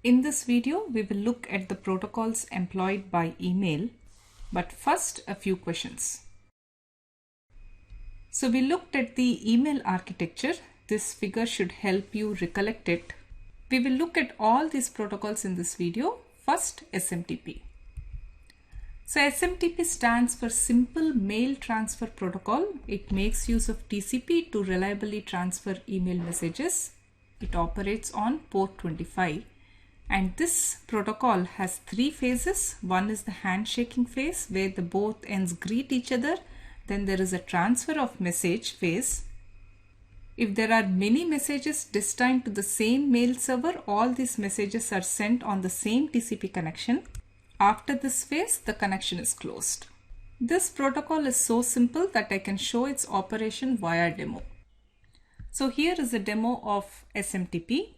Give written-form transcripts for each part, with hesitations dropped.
In this video, we will look at the protocols employed by email, but first a few questions. So we looked at the email architecture. This figure should help you recollect it. We will look at all these protocols in this video. First, SMTP. So SMTP stands for Simple Mail Transfer Protocol. It makes use of TCP to reliably transfer email messages. It operates on port 25. And this protocol has three phases. One is the handshaking phase where the both ends greet each other. Then there is a transfer of message phase. If there are many messages destined to the same mail server, all these messages are sent on the same TCP connection. After this phase, the connection is closed. This protocol is so simple that I can show its operation via demo. So here is a demo of SMTP.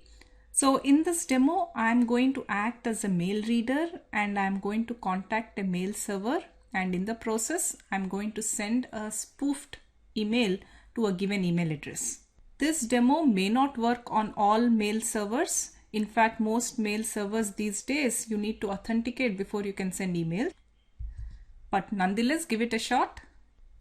So in this demo, I'm going to act as a mail reader and I'm going to contact a mail server, and in the process, I'm going to send a spoofed email to a given email address. This demo may not work on all mail servers. In fact, most mail servers these days, you need to authenticate before you can send email. But nonetheless, give it a shot.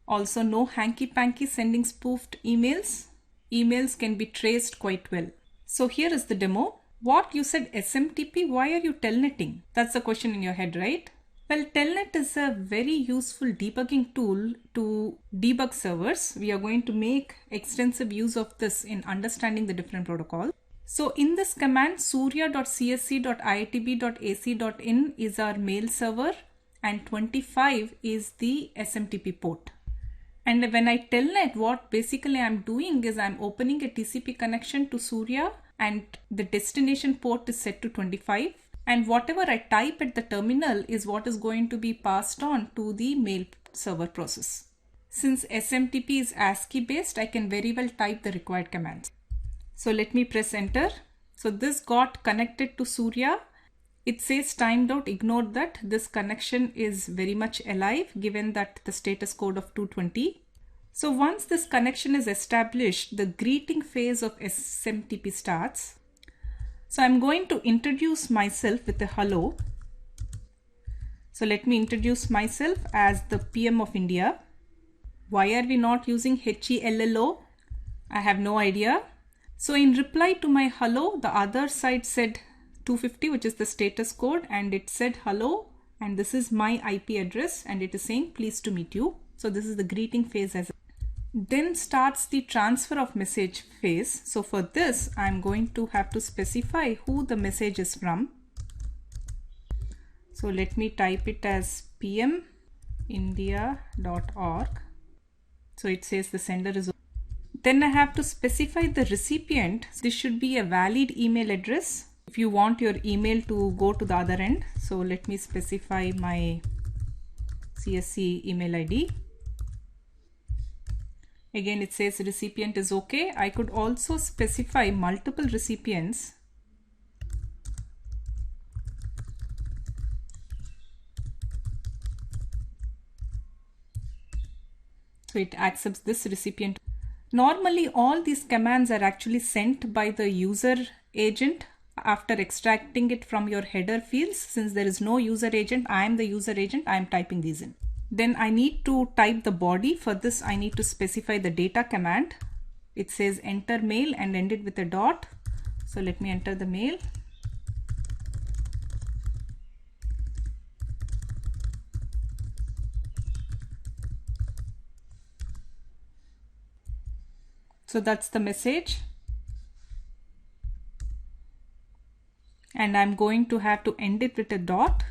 Also, no hanky-panky sending spoofed emails. Emails can be traced quite well. So here is the demo. What, you said SMTP? Why are you telnetting? That's the question in your head, right? Well, telnet is a very useful debugging tool to debug servers. We are going to make extensive use of this in understanding the different protocols. So in this command, surya.csc.iitb.ac.in is our mail server and 25 is the SMTP port. And when I telnet, what basically I'm doing is I'm opening a TCP connection to Surya and the destination port is set to 25. And whatever I type at the terminal is what is going to be passed on to the mail server process. Since SMTP is ASCII based, I can very well type the required commands. So let me press enter. So this got connected to Surya. It says timed out. Ignore that. This connection is very much alive given that the status code of 220. So once this connection is established, the greeting phase of SMTP starts. So I'm going to introduce myself with a hello. So let me introduce myself as the PM of India. Why are we not using HELLO? I have no idea. So in reply to my hello, the other side said 250, which is the status code, and it said hello, and this is my IP address, and it is saying pleased to meet you. So this is the greeting phase. Then starts the transfer of message phase. So for this, I'm going to have to specify who the message is from. So let me type it as pmindia.org. So it says the sender is. Then I have to specify the recipient. This should be a valid email address if you want your email to go to the other end. So let me specify my CSC email ID. Again, it says recipient is okay. I could also specify multiple recipients. So it accepts this recipient. Normally, all these commands are actually sent by the user agent after extracting it from your header fields. Since there is no user agent, I am the user agent, I am typing these in. Then I need to type the body. For this, I need to specify the data command. It says enter mail and end it with a dot. So let me enter the mail. So that's the message. And I'm going to have to end it with a dot.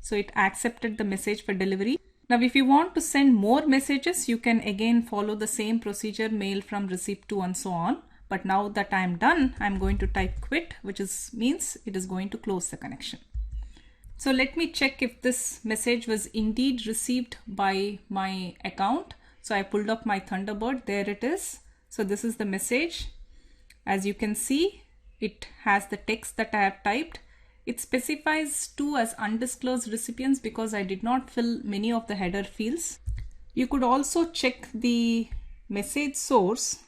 So it accepted the message for delivery. Now, if you want to send more messages, you can again follow the same procedure, mail from receipt to and so on. But now that I'm done, I'm going to type quit, which means it is going to close the connection. So let me check if this message was indeed received by my account. So I pulled up my Thunderbird. There it is. So this is the message. As you can see, it has the text that I have typed. It specifies 2 as undisclosed recipients because I did not fill many of the header fields. You could also check the message source,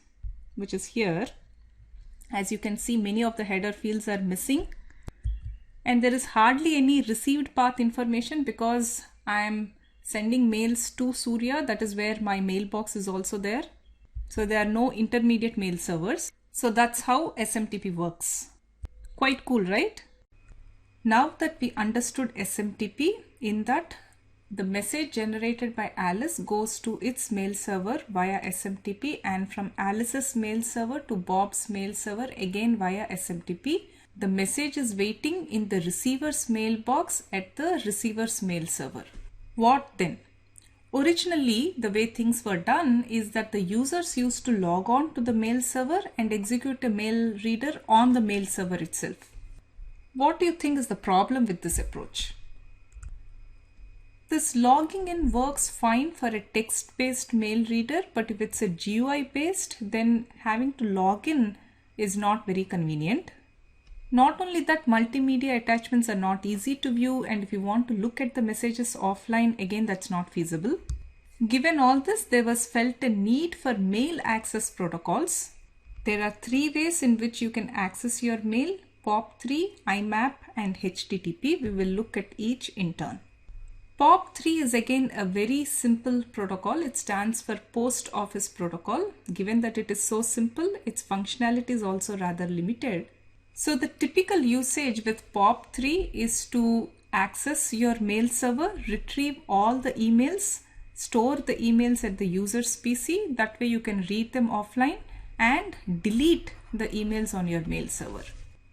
which is here. As you can see, many of the header fields are missing. and there is hardly any received path information because I am sending mails to Surya. That is where my mailbox is also there. So there are no intermediate mail servers. So that's how SMTP works. Quite cool, right? Now that we understood SMTP, in that the message generated by Alice goes to its mail server via SMTP, and from Alice's mail server to Bob's mail server again via SMTP. The message is waiting in the receiver's mailbox at the receiver's mail server. What then? Originally, the way things were done is that the users used to log on to the mail server and execute a mail reader on the mail server itself. What do you think is the problem with this approach? This logging in works fine for a text-based mail reader, but if it's a GUI-based, then having to log in is not very convenient. Not only that, multimedia attachments are not easy to view, and if you want to look at the messages offline, again that's not feasible. Given all this, there was felt a need for mail access protocols. There are 3 ways in which you can access your mail: POP3, IMAP and HTTP. We will look at each in turn. POP3 is again a very simple protocol. It stands for Post Office Protocol. Given that it is so simple, its functionality is also rather limited. So the typical usage with POP3 is to access your mail server, retrieve all the emails, store the emails at the user's PC. That way you can read them offline and delete the emails on your mail server.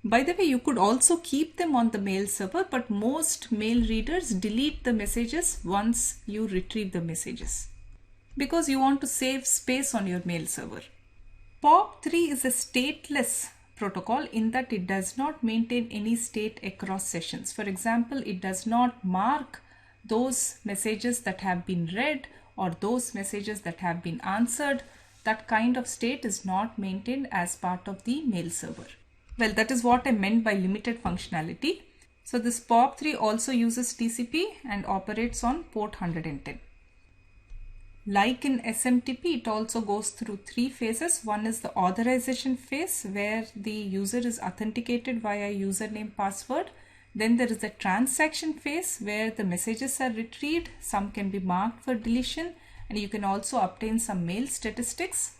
By the way, you could also keep them on the mail server, but most mail readers delete the messages once you retrieve the messages because you want to save space on your mail server. POP3 is a stateless protocol in that it does not maintain any state across sessions. For example, it does not mark those messages that have been read or those messages that have been answered. That kind of state is not maintained as part of the mail server. Well, that is what I meant by limited functionality. So this POP3 also uses TCP and operates on port 110. Like in SMTP, it also goes through 3 phases. One is the authorization phase where the user is authenticated via username password. Then there is a transaction phase where the messages are retrieved. Some can be marked for deletion, and you can also obtain some mail statistics.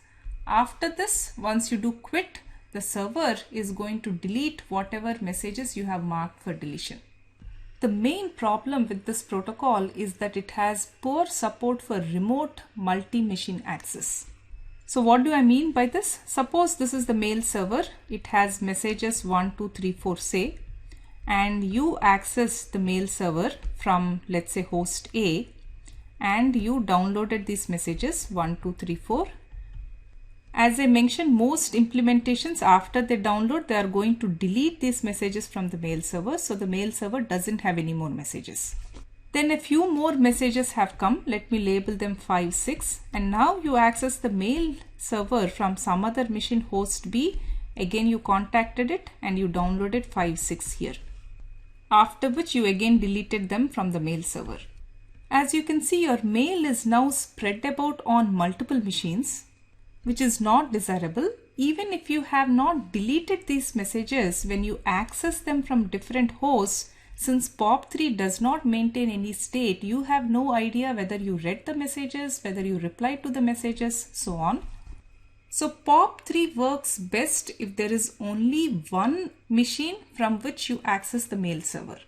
After this, once you do quit, the server is going to delete whatever messages you have marked for deletion. The main problem with this protocol is that it has poor support for remote multi-machine access. So what do I mean by this? Suppose this is the mail server. It has messages 1, 2, 3, 4 say, and you access the mail server from, let's say, host A, and you downloaded these messages 1, 2, 3, 4. As I mentioned, most implementations after they download, they are going to delete these messages from the mail server. So the mail server doesn't have any more messages. Then a few more messages have come. Let me label them 5, 6. And now you access the mail server from some other machine, host B. Again, you contacted it and you downloaded 5, 6 here. After which you again deleted them from the mail server. As you can see, your mail is now spread about on multiple machines, which is not desirable. Even if you have not deleted these messages, when you access them from different hosts, since POP3 does not maintain any state, you have no idea whether you read the messages, whether you replied to the messages, so on. So POP3 works best if there is only one machine from which you access the mail server.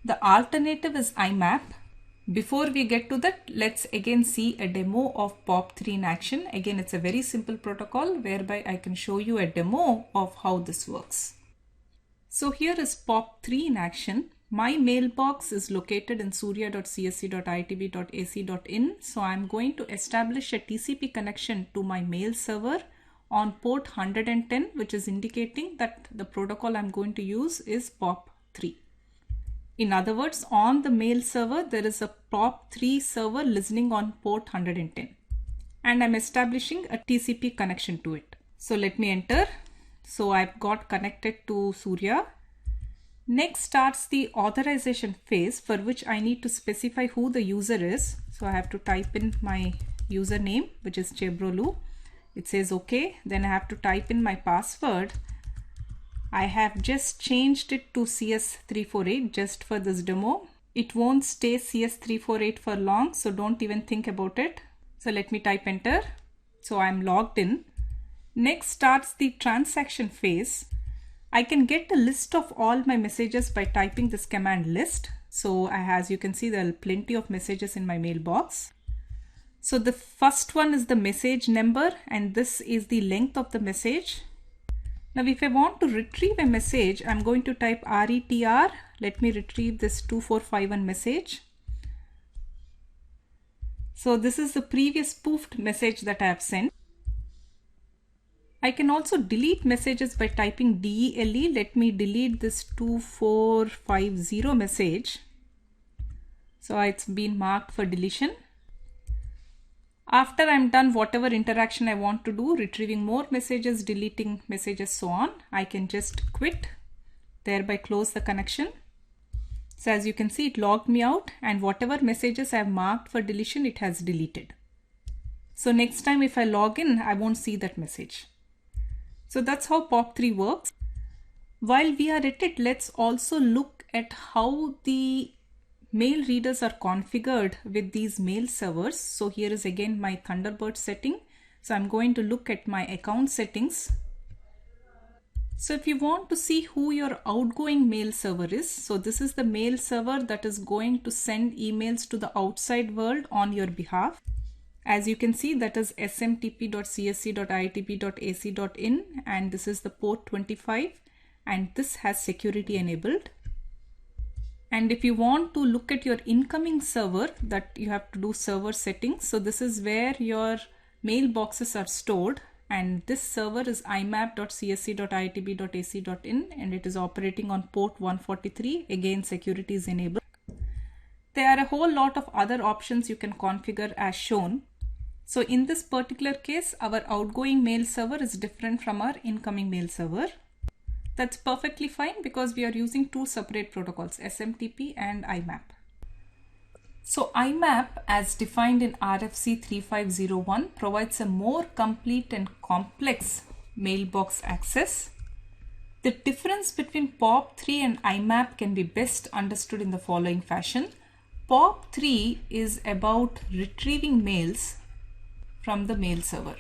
The alternative is IMAP. Before we get to that, let's again see a demo of POP3 in action. Again, it's a very simple protocol whereby I can show you a demo of how this works. So here is POP3 in action. My mailbox is located in surya.csc.iitb.ac.in. So I'm going to establish a TCP connection to my mail server on port 110, which is indicating that the protocol I'm going to use is POP3. In other words, on the mail server, there is a POP3 server listening on port 110. And I'm establishing a TCP connection to it. So let me enter. So I've got connected to Surya. Next starts the authorization phase, for which I need to specify who the user is. So I have to type in my username, which is Chebrolu. It says OK. Then I have to type in my password. I have just changed it to CS348 just for this demo. It won't stay CS348 for long, so don't even think about it. So let me type enter. So I'm logged in. Next starts the transaction phase. I can get a list of all my messages by typing this command list. So as you can see, there are plenty of messages in my mailbox. So the first one is the message number, and this is the length of the message. Now if I want to retrieve a message, I'm going to type RETR. Let me retrieve this 2451 message. So this is the previous spoofed message that I have sent. I can also delete messages by typing DELE. Let me delete this 2450 message. So it's been marked for deletion. After I'm done whatever interaction I want to do, retrieving more messages, deleting messages, so on, I can just quit, thereby close the connection. So as you can see, it logged me out, and whatever messages I have marked for deletion, it has deleted. So next time if I log in, I won't see that message. So that's how POP3 works. While we are at it, let's also look at how the mail readers are configured with these mail servers. So here is again my Thunderbird setting. So I'm going to look at my account settings. So if you want to see who your outgoing mail server is, so this is the mail server that is going to send emails to the outside world on your behalf. As you can see, that is smtp.csc.iitb.ac.in, and this is the port 25, and this has security enabled. And if you want to look at your incoming server, that you have to do server settings. So this is where your mailboxes are stored, and this server is imap.csc.iitb.ac.in, and it is operating on port 143. Again, security is enabled. There are a whole lot of other options you can configure as shown. So in this particular case, our outgoing mail server is different from our incoming mail server. That's perfectly fine because we are using two separate protocols, SMTP and IMAP. So IMAP, as defined in RFC 3501, provides a more complete and complex mailbox access. The difference between POP3 and IMAP can be best understood in the following fashion. POP3 is about retrieving mails from the mail server.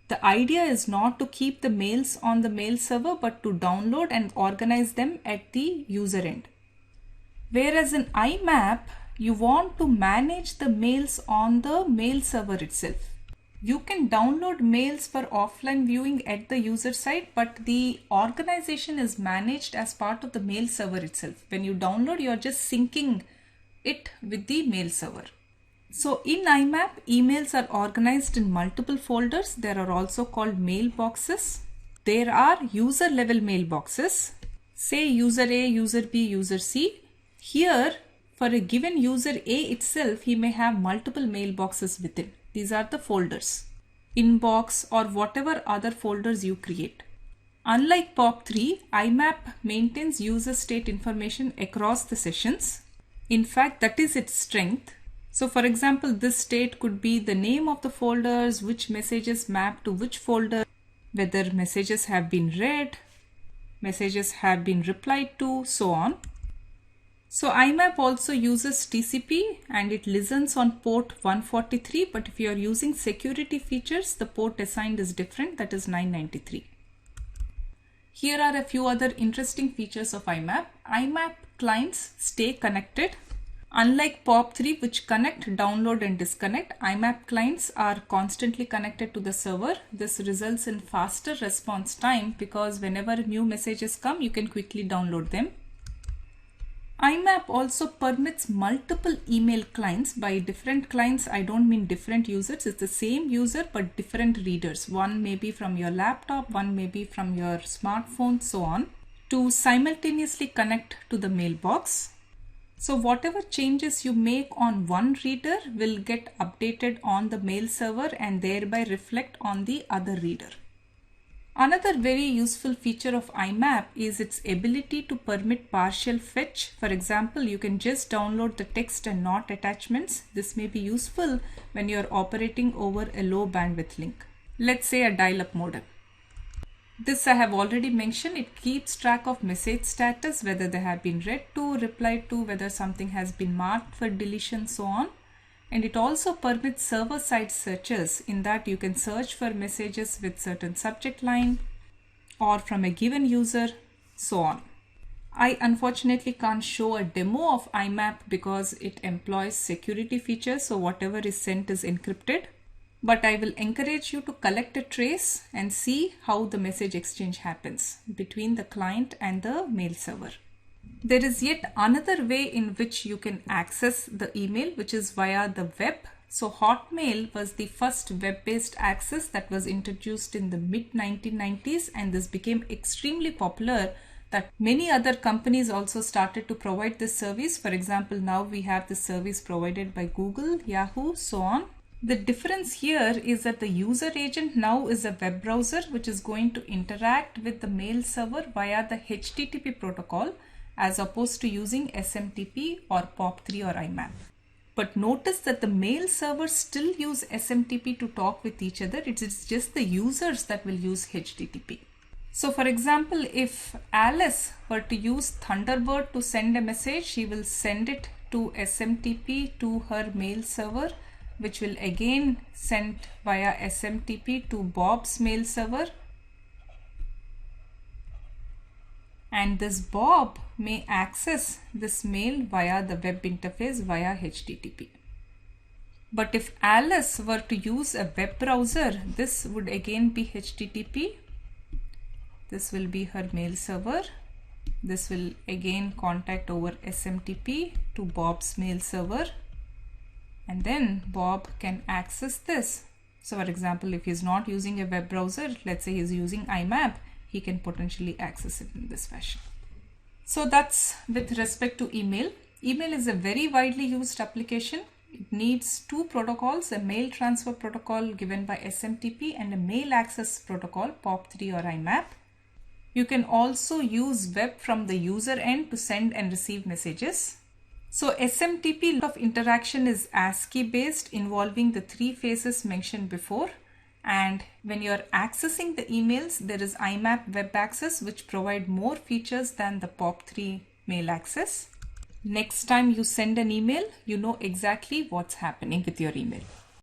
The idea is not to keep the mails on the mail server, but to download and organize them at the user end. Whereas in IMAP, you want to manage the mails on the mail server itself. You can download mails for offline viewing at the user side, but the organization is managed as part of the mail server itself. When you download, you are just syncing it with the mail server. So in IMAP, emails are organized in multiple folders. There are also called mailboxes. There are user level mailboxes. Say user A, user B, user C. Here, for a given user A itself, he may have multiple mailboxes within. These are the folders, inbox or whatever other folders you create. Unlike POP3, IMAP maintains user state information across the sessions. In fact, that is its strength. So for example, this state could be the name of the folders, which messages map to which folder, whether messages have been read, messages have been replied to, so on. So IMAP also uses TCP and it listens on port 143, but if you are using security features, the port assigned is different, that is 993. Here are a few other interesting features of IMAP. IMAP clients stay connected. Unlike POP3, which connect, download and disconnect, IMAP clients are constantly connected to the server. This results in faster response time because whenever new messages come, you can quickly download them. IMAP also permits multiple email clients. By different clients, I don't mean different users. It's the same user but different readers. One may be from your laptop, one may be from your smartphone, so on, to simultaneously connect to the mailbox. So whatever changes you make on one reader will get updated on the mail server and thereby reflect on the other reader. Another very useful feature of IMAP is its ability to permit partial fetch. For example, you can just download the text and not attachments. This may be useful when you are operating over a low bandwidth link. Let's say a dial-up modem. This I have already mentioned. It keeps track of message status, whether they have been read to, replied to, whether something has been marked for deletion, so on. And it also permits server-side searches, in that you can search for messages with certain subject line or from a given user, so on. I unfortunately can't show a demo of IMAP because it employs security features, so whatever is sent is encrypted. But I will encourage you to collect a trace and see how the message exchange happens between the client and the mail server. There is yet another way in which you can access the email, which is via the web. So Hotmail was the first web-based access that was introduced in the mid-1990s, and this became extremely popular that many other companies also started to provide this service. For example, now we have this service provided by Google, Yahoo, so on. The difference here is that the user agent now is a web browser which is going to interact with the mail server via the HTTP protocol, as opposed to using SMTP or POP3 or IMAP. But notice that the mail servers still use SMTP to talk with each other. It is just the users that will use HTTP. So for example, if Alice were to use Thunderbird to send a message, she will send it to SMTP to her mail server, which will again send via SMTP to Bob's mail server. And this Bob may access this mail via the web interface via HTTP. But if Alice were to use a web browser, this would again be HTTP. This will be her mail server. This will again contact over SMTP to Bob's mail server. And then Bob can access this. So for example, if he's not using a web browser, let's say he's using IMAP, he can potentially access it in this fashion. So that's with respect to email. Email is a very widely used application. It needs two protocols, a mail transfer protocol given by SMTP and a mail access protocol, POP3 or IMAP. You can also use web from the user end to send and receive messages. So SMTP of interaction is ASCII based, involving the three phases mentioned before. And when you're accessing the emails, there is IMAP web access, which provide more features than the POP3 mail access. Next time you send an email, you know exactly what's happening with your email.